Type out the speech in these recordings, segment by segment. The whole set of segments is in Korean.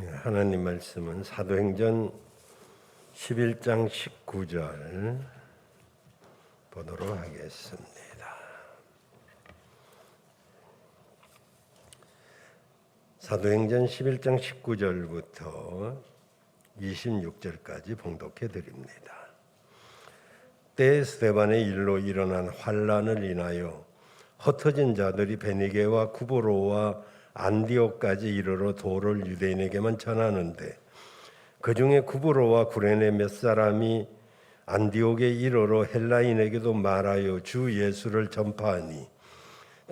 하나님 말씀은 사도행전 11장 19절 보도록 하겠습니다. 사도행전 11장 19절부터 26절까지 봉독해 드립니다. 때에 스데반의 일로 일어난 환란을 인하여 흩어진 자들이 베니게와 구브로와 안디옥까지 이르러 도를 유대인에게만 전하는데 그 중에 구브로와 구레네 몇 사람이 안디옥에 이르러 헬라인에게도 말하여 주 예수를 전파하니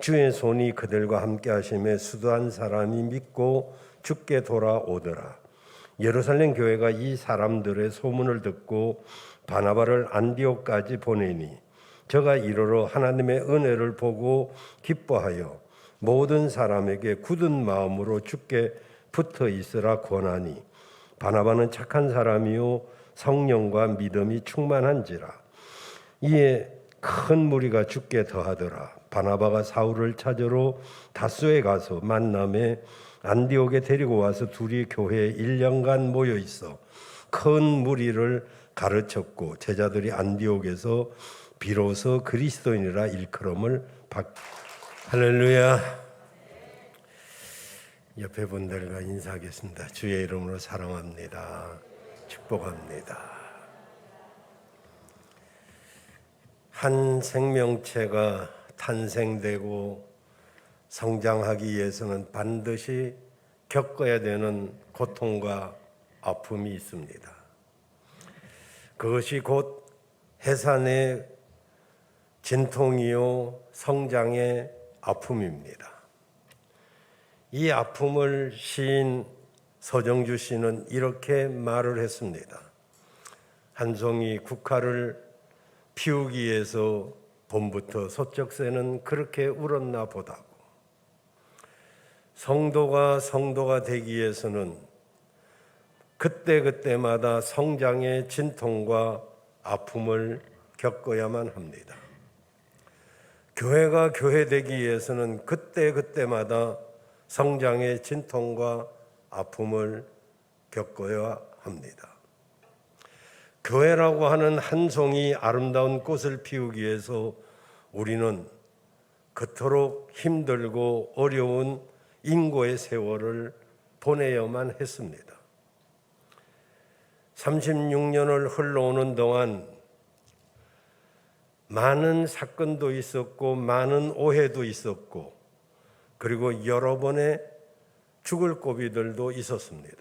주의 손이 그들과 함께 하심에 수도한 사람이 믿고 주께 돌아오더라. 예루살렘 교회가 이 사람들의 소문을 듣고 바나바를 안디옥까지 보내니 저가 이르러 하나님의 은혜를 보고 기뻐하여 모든 사람에게 굳은 마음으로 주께 붙어 있으라 권하니 바나바는 착한 사람이요 성령과 믿음이 충만한지라. 이에 큰 무리가 주께 더하더라. 바나바가 사울을 찾으러 다소에 가서 만남에 안디옥에 데리고 와서 둘이 교회에 1년간 모여 있어 큰 무리를 가르쳤고 제자들이 안디옥에서 비로소 그리스도인이라 일컬음을 받고 할렐루야. 옆에 분들과 인사하겠습니다. 주의 이름으로 사랑합니다. 축복합니다. 한 생명체가 탄생되고 성장하기 위해서는 반드시 겪어야 되는 고통과 아픔이 있습니다. 그것이 곧 해산의 진통이요 성장의 아픔입니다. 이 아픔을 시인 서정주 씨는 이렇게 말을 했습니다. 한 송이 국화를 피우기 위해서 봄부터 소쩍새는 그렇게 울었나 보다고. 성도가 되기 위해서는 그때그때마다 성장의 진통과 아픔을 겪어야만 합니다. 교회가 교회되기 위해서는 그때그때마다 성장의 진통과 아픔을 겪어야 합니다. 교회라고 하는 한 송이 아름다운 꽃을 피우기 위해서 우리는 그토록 힘들고 어려운 인고의 세월을 보내야만 했습니다. 36년을 흘러오는 동안 많은 사건도 있었고 많은 오해도 있었고 그리고 여러 번의 죽을 고비들도 있었습니다.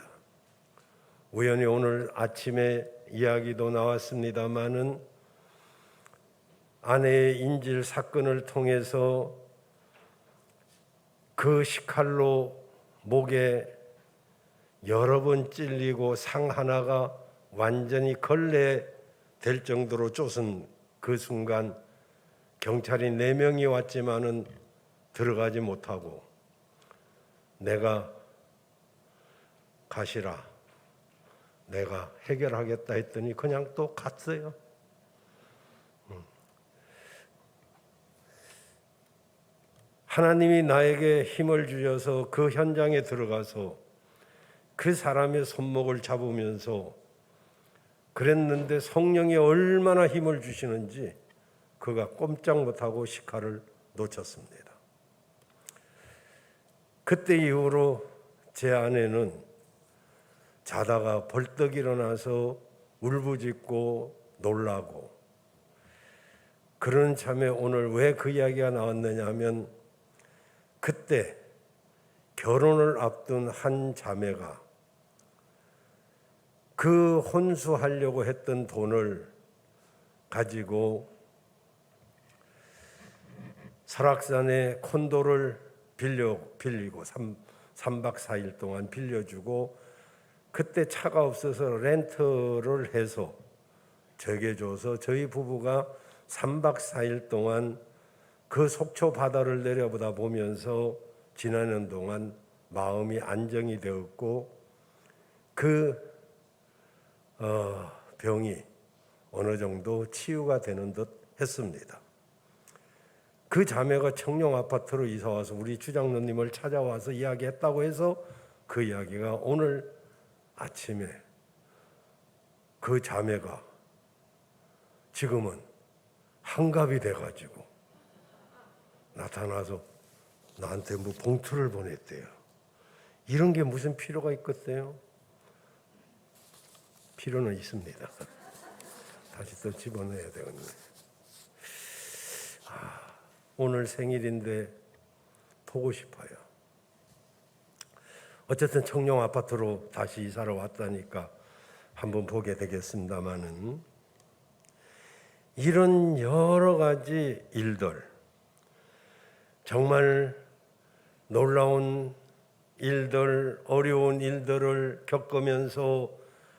우연히 오늘 아침에 이야기도 나왔습니다마는 아내의 인질 사건을 통해서 그 식칼로 목에 여러 번 찔리고 상 하나가 완전히 걸레될 정도로 쫓은 그 순간 경찰이 4명이 왔지만은 들어가지 못하고 내가 가시라, 내가 해결하겠다 했더니 그냥 또 갔어요. 하나님이 나에게 힘을 주셔서 그 현장에 들어가서 그 사람의 손목을 잡으면서 그랬는데 성령이 얼마나 힘을 주시는지 그가 꼼짝 못하고 식칼을 놓쳤습니다. 그때 이후로 제 아내는 자다가 벌떡 일어나서 울부짖고 놀라고 그런 참에 오늘 왜 그 이야기가 나왔느냐 하면 그때 결혼을 앞둔 한 자매가 그 혼수하려고 했던 돈을 가지고 설악산에 콘도를 빌리고 3박 4일 동안 빌려주고 그때 차가 없어서 렌트를 해서 저에게 줘서 저희 부부가 3박 4일 동안 그 속초 바다를 내려보다 보면서 지나는 동안 마음이 안정이 되었고 그 병이 어느 정도 치유가 되는 듯 했습니다. 그 자매가 청룡 아파트로 이사와서 우리 주장로님을 찾아와서 이야기했다고 해서 그 이야기가 오늘 아침에 그 자매가 지금은 한갑이 돼가지고 나타나서 나한테 뭐 봉투를 보냈대요. 이런 게 무슨 필요가 있겠어요? 필요는 있습니다. 다시 또 집어넣어야 되겠네. 오늘 생일인데 보고 싶어요. 어쨌든 청룡 아파트로 다시 이사를 왔다니까 한번 보게 되겠습니다마는, 이런 여러 가지 일들, 정말 놀라운 일들, 어려운 일들을 겪으면서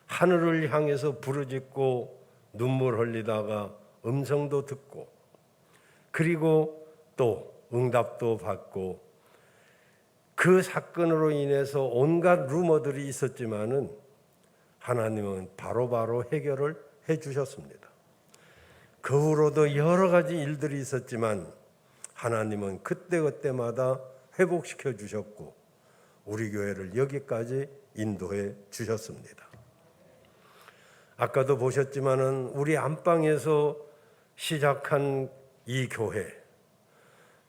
하늘을 향해서 부르짖고 눈물 흘리다가 음성도 듣고, 그리고 또 응답도 받고, 그 사건으로 인해서 온갖 루머들이 있었지만은 하나님은 바로바로 해결을 해 주셨습니다. 그 후로도 여러 가지 일들이 있었지만 하나님은 그때그때마다 회복시켜 주셨고 우리 교회를 여기까지 인도해 주셨습니다. 아까도 보셨지만은 우리 안방에서 시작한 이 교회,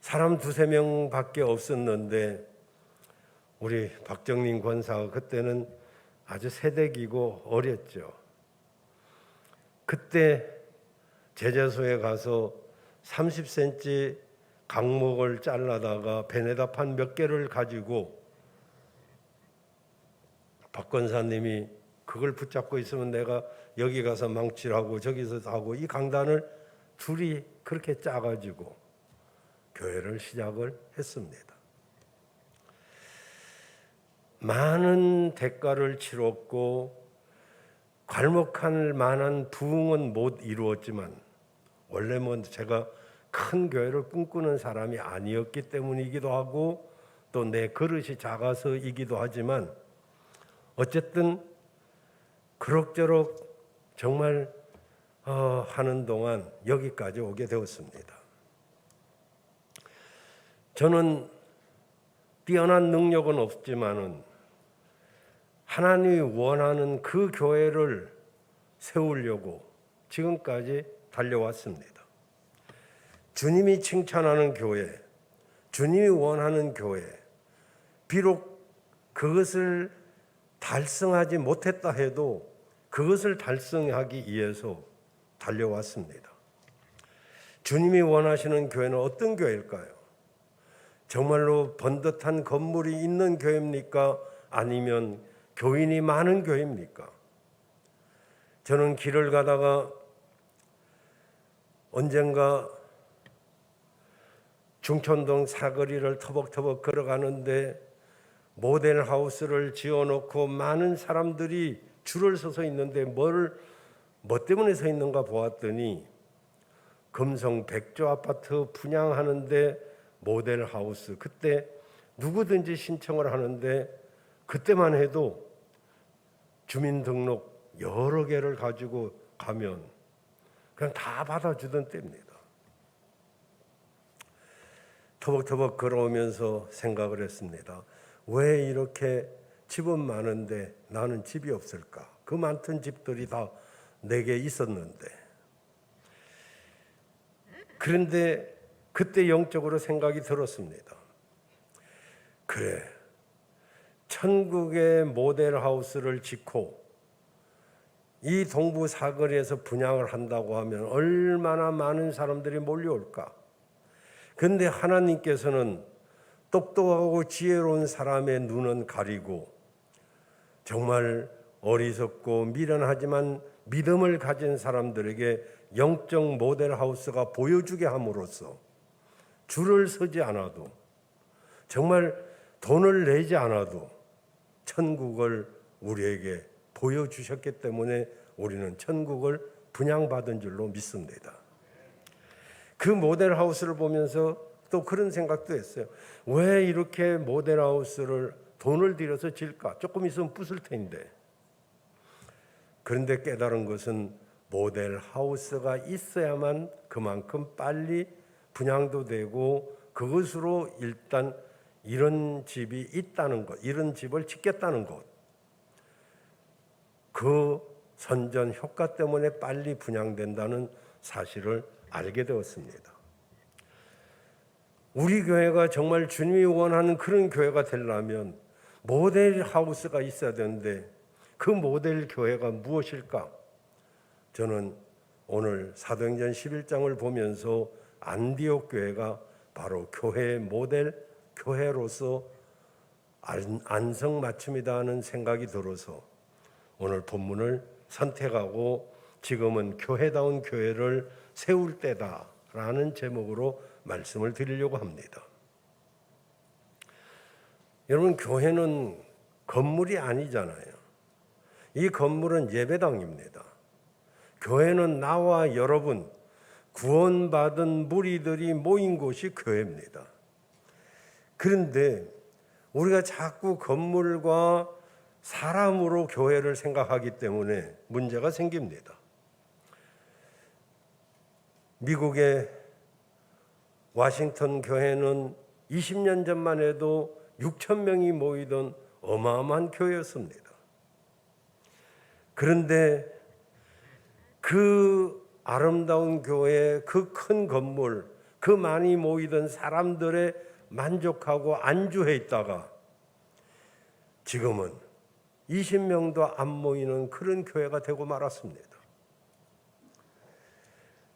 사람 2-3명밖에 없었는데 우리 박정림 권사가 그때는 아주 새댁이고 어렸죠. 그때 제자소에 가서 30cm 강목을 잘라다가 베네다판 몇 개를 가지고 박 권사님이 그걸 붙잡고 있으면 내가 여기 가서 망치하고 저기서 하고, 이 강단을 둘이 그렇게 짜가지고 교회를 시작을 했습니다. 많은 대가를 치렀고 괄목할 만한 부흥은 못 이루었지만, 원래 뭐 제가 큰 교회를 꿈꾸는 사람이 아니었기 때문이기도 하고 또 내 그릇이 작아서이기도 하지만, 어쨌든 그럭저럭 정말 하는 동안 여기까지 오게 되었습니다. 저는 뛰어난 능력은 없지만은 하나님이 원하는 그 교회를 세우려고 지금까지 달려왔습니다. 주님이 칭찬하는 교회, 주님이 원하는 교회, 비록 그것을 달성하지 못했다 해도 그것을 달성하기 위해서 달려왔습니다. 주님이 원하시는 교회는 어떤 교회일까요? 정말로 번듯한 건물이 있는 교회입니까? 아니면 교인이 많은 교회입니까? 저는 길을 가다가 언젠가 중촌동 사거리를 터벅터벅 걸어가는데 모델하우스를 지어놓고 많은 사람들이 줄을 서서 있는데 뭐 때문에 서 있는가 보았더니 금성 백조 아파트 분양하는데 모델하우스, 그때 누구든지 신청을 하는데 그때만 해도 주민등록 여러 개를 가지고 가면 그냥 다 받아주던 때입니다. 터벅터벅 걸어오면서 생각을 했습니다. 왜 이렇게 집은 많은데 나는 집이 없을까? 그 많던 집들이 다 내게 있었는데. 그런데 그때 영적으로 생각이 들었습니다. 그래, 천국의 모델하우스를 짓고 이 동부 사거리에서 분양을 한다고 하면 얼마나 많은 사람들이 몰려올까? 그런데 하나님께서는 똑똑하고 지혜로운 사람의 눈은 가리고 정말 어리석고 미련하지만 믿음을 가진 사람들에게 영적 모델하우스가 보여주게 함으로써 줄을 서지 않아도, 정말 돈을 내지 않아도 천국을 우리에게 보여주셨기 때문에 우리는 천국을 분양받은 줄로 믿습니다. 그 모델하우스를 보면서 또 그런 생각도 했어요. 왜 이렇게 모델하우스를 돈을 들여서 질까? 조금 있으면 부술 텐데. 그런데 깨달은 것은 모델하우스가 있어야만 그만큼 빨리 분양도 되고 그것으로 일단 이런 집이 있다는 것, 이런 집을 짓겠다는 것, 그 선전 효과 때문에 빨리 분양된다는 사실을 알게 되었습니다. 우리 교회가 정말 주님이 원하는 그런 교회가 되려면 모델 하우스가 있어야 되는데 그 모델 교회가 무엇일까? 저는 오늘 사도행전 11장을 보면서 안디옥 교회가 바로 교회의 모델 교회로서 안성맞춤이다 하는 생각이 들어서 오늘 본문을 선택하고 지금은 교회다운 교회를 세울 때다라는 제목으로 말씀을 드리려고 합니다. 여러분, 교회는 건물이 아니잖아요. 이 건물은 예배당입니다. 교회는 나와 여러분, 구원받은 무리들이 모인 곳이 교회입니다. 그런데 우리가 자꾸 건물과 사람으로 교회를 생각하기 때문에 문제가 생깁니다. 미국의 워싱턴 교회는 20년 전만 해도 6천 명이 모이던 어마어마한 교회였습니다. 그런데 그 아름다운 교회, 그 큰 건물, 그 많이 모이던 사람들의 만족하고 안주해 있다가 지금은 20명도 안 모이는 그런 교회가 되고 말았습니다.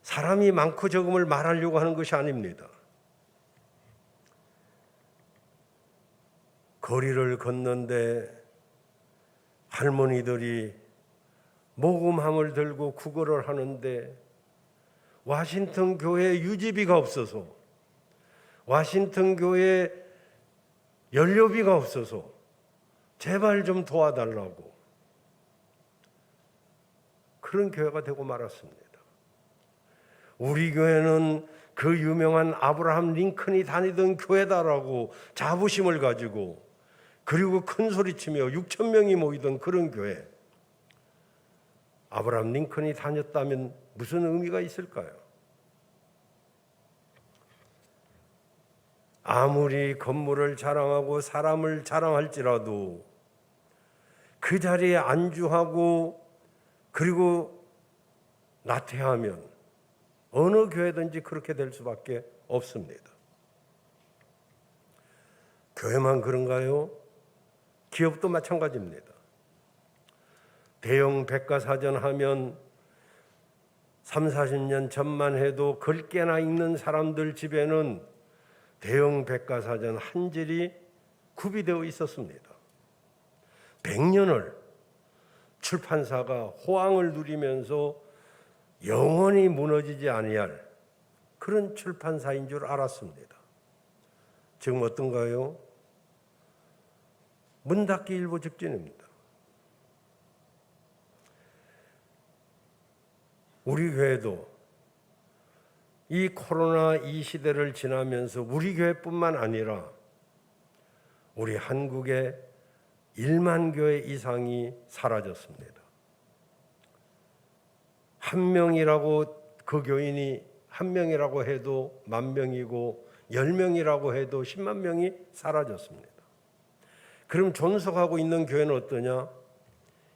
사람이 많고 적음을 말하려고 하는 것이 아닙니다. 거리를 걷는데 할머니들이 모금함을 들고 구걸을 하는데 워싱턴 교회에 유지비가 없어서, 워싱턴 교회에 연료비가 없어서 제발 좀 도와달라고 그런 교회가 되고 말았습니다. 우리 교회는 그 유명한 아브라함 링컨이 다니던 교회다라고 자부심을 가지고, 그리고 큰 소리치며 6천 명이 모이던 그런 교회, 아브라함 링컨이 다녔다면 무슨 의미가 있을까요? 아무리 건물을 자랑하고 사람을 자랑할지라도 그 자리에 안주하고 그리고 나태하면 어느 교회든지 그렇게 될 수밖에 없습니다. 교회만 그런가요? 기업도 마찬가지입니다. 대형 백과사전 하면 3, 40년 전만 해도 글깨나 읽는 사람들 집에는 대형 백과사전 한 질이 구비되어 있었습니다. 100년을 출판사가 호황을 누리면서 영원히 무너지지 아니할 그런 출판사인 줄 알았습니다. 지금 어떤가요? 문 닫기 일보 직전입니다. 우리 교회도 이 코로나 이 시대를 지나면서 우리 교회뿐만 아니라 우리 한국의 1만 교회 이상이 사라졌습니다. 한 명이라고, 그 교인이 한 명이라고 해도 10,000명이고 10명이라고 해도 10만 명이 사라졌습니다. 그럼 존속하고 있는 교회는 어떠냐?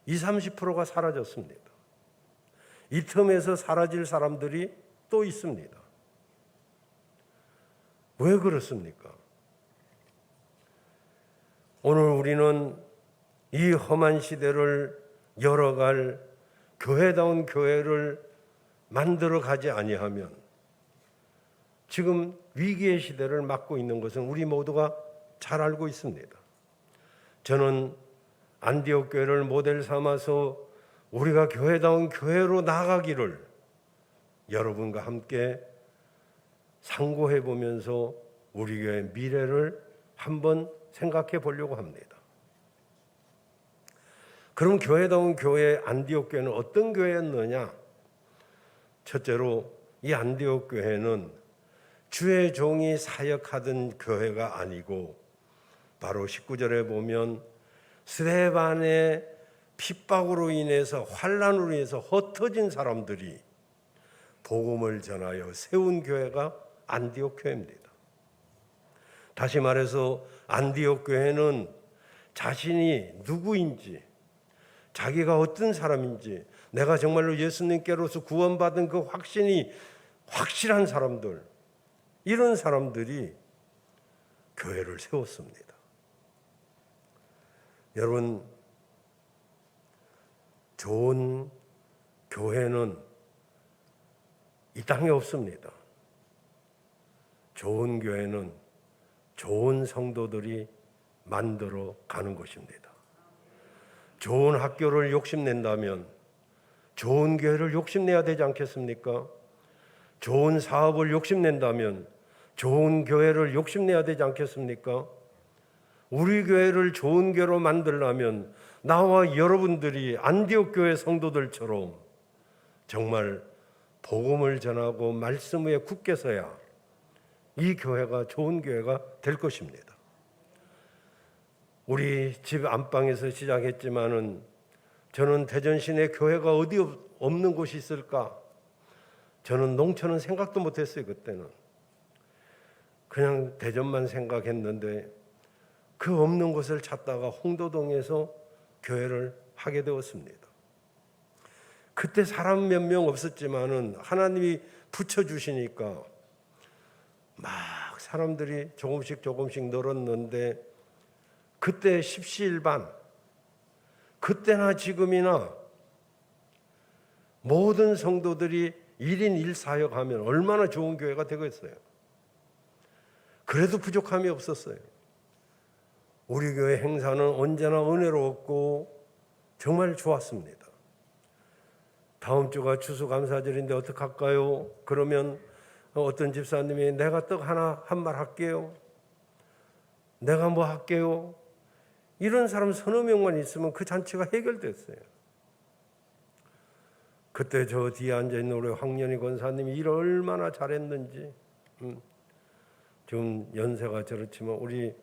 20, 30%가 사라졌습니다. 이 틈에서 사라질 사람들이 또 있습니다. 왜 그렇습니까? 오늘 우리는 이 험한 시대를 열어갈 교회다운 교회를 만들어 가지 아니하면 지금 위기의 시대를 맞고 있는 것은 우리 모두가 잘 알고 있습니다. 저는 안디옥 교회를 모델 삼아서 우리가 교회다운 교회로 나아가기를 여러분과 함께 상고해 보면서 우리 교회의 미래를 한번 생각해 보려고 합니다. 그럼 교회다운 교회 안디옥 교회는 어떤 교회였느냐? 첫째로 이 안디옥 교회는 주의 종이 사역하던 교회가 아니고 바로 19절에 보면 스데반의 핍박으로 인해서, 환난으로 인해서 흩어진 사람들이 복음을 전하여 세운 교회가 안디옥 교회입니다. 다시 말해서 안디옥 교회는 자신이 누구인지, 자기가 어떤 사람인지, 내가 정말로 예수님께로서 구원받은 그 확신이 확실한 사람들, 이런 사람들이 교회를 세웠습니다. 여러분, 좋은 교회는 이 땅에 없습니다. 좋은 교회는 좋은 성도들이 만들어 가는 것입니다. 좋은 학교를 욕심낸다면 좋은 교회를 욕심내야 되지 않겠습니까? 좋은 사업을 욕심낸다면 좋은 교회를 욕심내야 되지 않겠습니까? 우리 교회를 좋은 교회로 만들려면 나와 여러분들이 안디옥 교회 성도들처럼 정말 복음을 전하고 말씀 위에 굳게 서야 이 교회가 좋은 교회가 될 것입니다. 우리 집 안방에서 시작했지만은 저는 대전 시내 교회가 어디 없는 곳이 있을까? 저는 농촌은 생각도 못했어요. 그때는 그냥 대전만 생각했는데 그 없는 곳을 찾다가 홍도동에서 교회를 하게 되었습니다. 그때 사람 몇 명 없었지만은 하나님이 붙여주시니까 막 사람들이 조금씩 늘었는데, 그때 십시일반, 그때나 지금이나 모든 성도들이 1인 1사역 하면 얼마나 좋은 교회가 되겠어요. 그래도 부족함이 없었어요. 우리 교회 행사는 언제나 은혜로웠고 정말 좋았습니다. 다음 주가 추수감사절인데 어떡할까요? 그러면 어떤 집사님이 내가 떡 하나 한 말 할게요. 내가 뭐 할게요. 이런 사람 서너 명만 있으면 그 잔치가 해결됐어요. 그때 저 뒤에 앉아있는 우리 황년희 권사님이 일을 얼마나 잘했는지. 지금 연세가 저렇지만 우리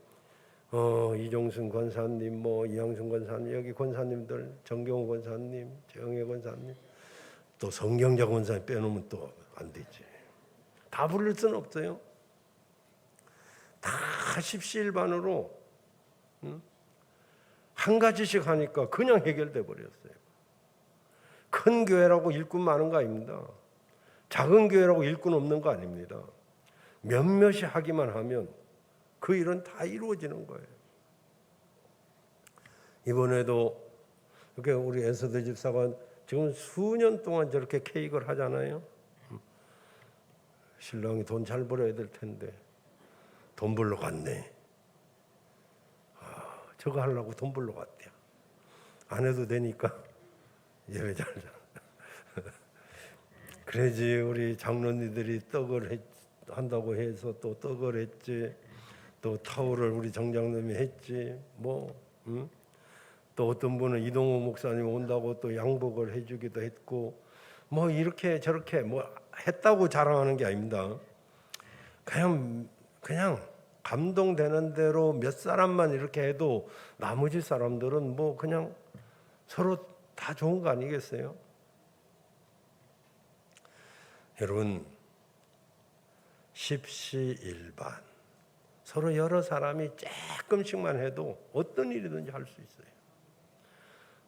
이종순 권사님, 이양순 권사님, 여기 권사님들, 정경호 권사님, 정혜 권사님, 또 성경자 권사님 빼놓으면 또 안 되지. 다 부를 수는 없어요. 다 십시일반으로 한 가지씩 하니까 그냥 해결돼 버렸어요. 큰 교회라고 일꾼 많은 거 아닙니다. 작은 교회라고 일꾼 없는 거 아닙니다. 몇몇이 하기만 하면 그 일은 다 이루어지는 거예요. 이번에도 이렇게 우리 에스더 집사가 지금 수년 동안 저렇게 케이크를 하잖아요. 신랑이 돈 잘 벌어야 될 텐데 돈 벌러 갔네. 저거 하려고 돈 벌러 갔대요. 안 해도 되니까 예배 잘 그래야지 우리 장로님들이 떡을 한다고 해서 또 떡을 했지, 또 타올을 우리 정장님이 했지, 또 어떤 분은 이동호 목사님 온다고 또 양복을 해주기도 했고, 이렇게 저렇게 했다고 자랑하는 게 아닙니다. 그냥 감동되는 대로 몇 사람만 이렇게 해도 나머지 사람들은 그냥 서로 다 좋은 거 아니겠어요? 여러분, 십시일반, 서로 여러 사람이 조금씩만 해도 어떤 일이든지 할 수 있어요.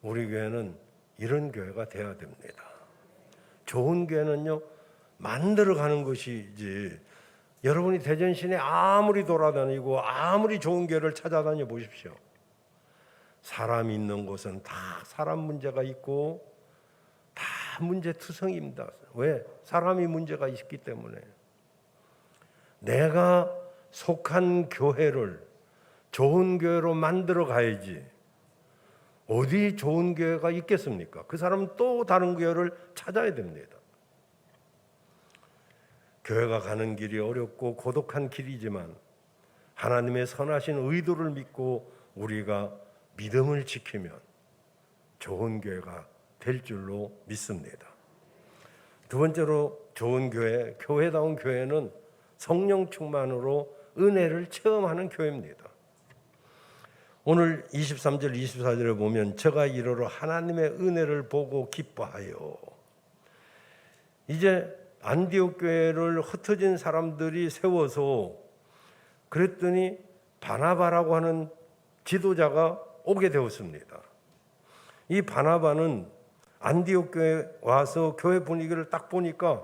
우리 교회는 이런 교회가 되어야 됩니다. 좋은 교회는요, 만들어가는 것이지, 여러분이 대전 시내 아무리 돌아다니고 아무리 좋은 교회를 찾아다녀 보십시오. 사람이 있는 곳은 다 사람 문제가 있고 다 문제투성입니다. 왜? 사람이 문제가 있기 때문에. 내가 속한 교회를 좋은 교회로 만들어 가야지. 어디 좋은 교회가 있겠습니까? 그 사람은 또 다른 교회를 찾아야 됩니다. 교회가 가는 길이 어렵고 고독한 길이지만 하나님의 선하신 의도를 믿고 우리가 믿음을 지키면 좋은 교회가 될 줄로 믿습니다. 두 번째로 좋은 교회, 교회다운 교회는 성령 충만으로 은혜를 체험하는 교회입니다. 오늘 23절 24절에 보면 저가 이르러 하나님의 은혜를 보고 기뻐하여. 이제 안디옥 교회를 흩어진 사람들이 세워서 그랬더니 바나바라고 하는 지도자가 오게 되었습니다. 이 바나바는 안디옥 교회 와서 교회 분위기를 딱 보니까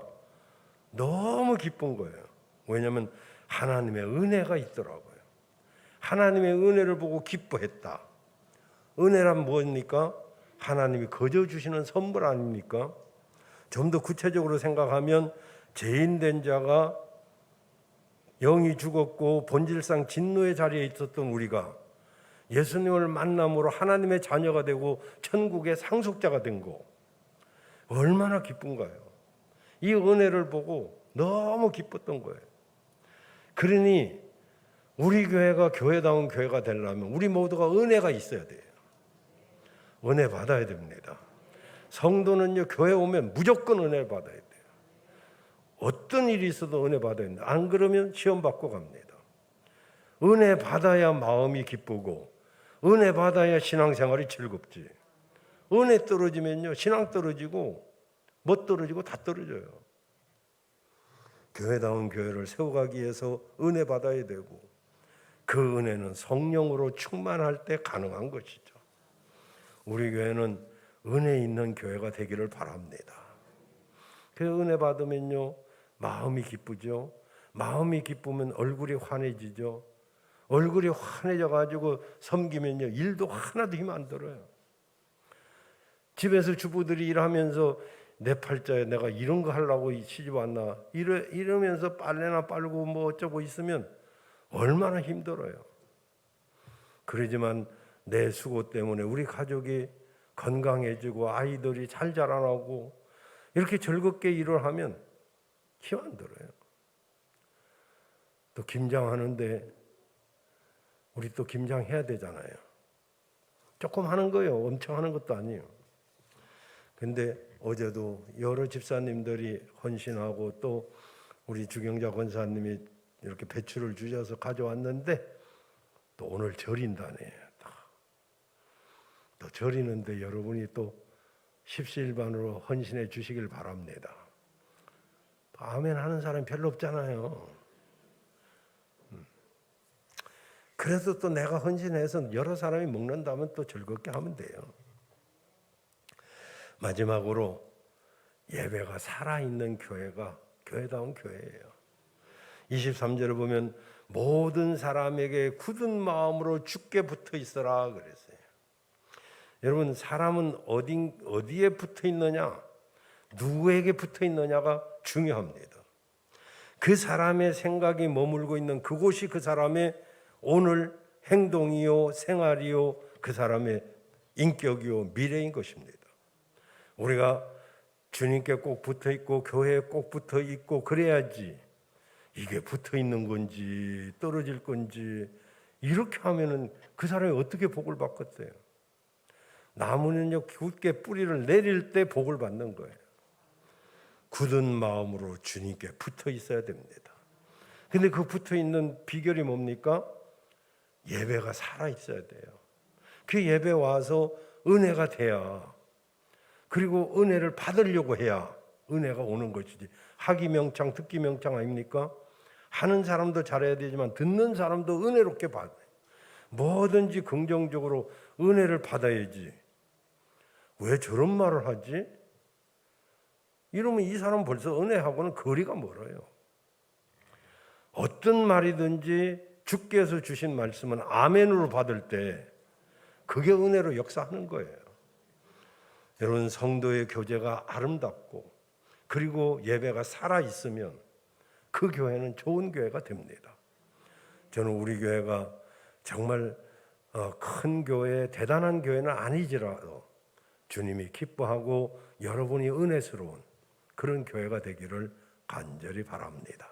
너무 기쁜 거예요. 왜냐하면 하나님의 은혜가 있더라고요. 하나님의 은혜를 보고 기뻐했다. 은혜란 뭡니까? 하나님이 거저 주시는 선물 아닙니까? 좀 더 구체적으로 생각하면 죄인된 자가 영이 죽었고 본질상 진노의 자리에 있었던 우리가 예수님을 만남으로 하나님의 자녀가 되고 천국의 상속자가 된 거 얼마나 기쁜가요? 이 은혜를 보고 너무 기뻤던 거예요. 그러니 우리 교회가 교회다운 교회가 되려면 우리 모두가 은혜가 있어야 돼요. 은혜 받아야 됩니다. 성도는요, 교회 오면 무조건 은혜 받아야 돼요. 어떤 일이 있어도 은혜 받아야 됩니다. 안 그러면 시험 받고 갑니다. 은혜 받아야 마음이 기쁘고 은혜 받아야 신앙생활이 즐겁지. 은혜 떨어지면요, 신앙 떨어지고 못 떨어지고 다 떨어져요. 교회다운 교회를 세워가기 위해서 은혜 받아야 되고 그 은혜는 성령으로 충만할 때 가능한 것이죠. 우리 교회는 은혜 있는 교회가 되기를 바랍니다. 그 은혜 받으면요, 마음이 기쁘죠. 마음이 기쁘면 얼굴이 환해지죠. 얼굴이 환해져 가지고 섬기면요, 일도 하나도 힘 안 들어요. 집에서 주부들이 일하면서 내 팔자에 내가 이런 거 하려고 시집 왔나 이러면서 빨래나 빨고 뭐 어쩌고 있으면 얼마나 힘들어요. 그러지만 내 수고 때문에 우리 가족이 건강해지고 아이들이 잘 자라나고 이렇게 즐겁게 일을 하면 힘 안 들어요. 또 김장하는데 우리 또 김장해야 되잖아요. 조금 하는 거예요. 엄청 하는 것도 아니에요. 근데 어제도 여러 집사님들이 헌신하고 또 우리 주경자 권사님이 이렇게 배추를 주셔서 가져왔는데 또 오늘 절인다네요. 또 절이는데 여러분이 또 십시일반으로 헌신해 주시길 바랍니다. 아멘 하는 사람이 별로 없잖아요. 그래서 또 내가 헌신해서 여러 사람이 먹는다면 또 즐겁게 하면 돼요. 마지막으로 예배가 살아있는 교회가 교회다운 교회예요. 23절을 보면 모든 사람에게 굳은 마음으로 주께 붙어 있어라 그랬어요. 여러분, 사람은 어디에 붙어 있느냐, 누구에게 붙어 있느냐가 중요합니다. 그 사람의 생각이 머물고 있는 그곳이 그 사람의 오늘 행동이요, 생활이요, 그 사람의 인격이요, 미래인 것입니다. 우리가 주님께 꼭 붙어 있고 교회에 꼭 붙어 있고 그래야지 이게 붙어 있는 건지 떨어질 건지 이렇게 하면은 그 사람이 어떻게 복을 받겠어요? 나무는요, 굳게 뿌리를 내릴 때 복을 받는 거예요. 굳은 마음으로 주님께 붙어 있어야 됩니다. 근데 그 붙어 있는 비결이 뭡니까? 예배가 살아 있어야 돼요. 그 예배 와서 은혜가 돼야, 그리고 은혜를 받으려고 해야 은혜가 오는 것이지. 하기 명창 듣기 명창 아닙니까? 하는 사람도 잘해야 되지만 듣는 사람도 은혜롭게 받아요. 뭐든지 긍정적으로 은혜를 받아야지. 왜 저런 말을 하지? 이러면 이 사람 벌써 은혜하고는 거리가 멀어요. 어떤 말이든지 주께서 주신 말씀은 아멘으로 받을 때 그게 은혜로 역사하는 거예요. 여러분, 성도의 교제가 아름답고 그리고 예배가 살아있으면 그 교회는 좋은 교회가 됩니다. 저는 우리 교회가 정말 큰 교회, 대단한 교회는 아니지라도 주님이 기뻐하고 여러분이 은혜스러운 그런 교회가 되기를 간절히 바랍니다.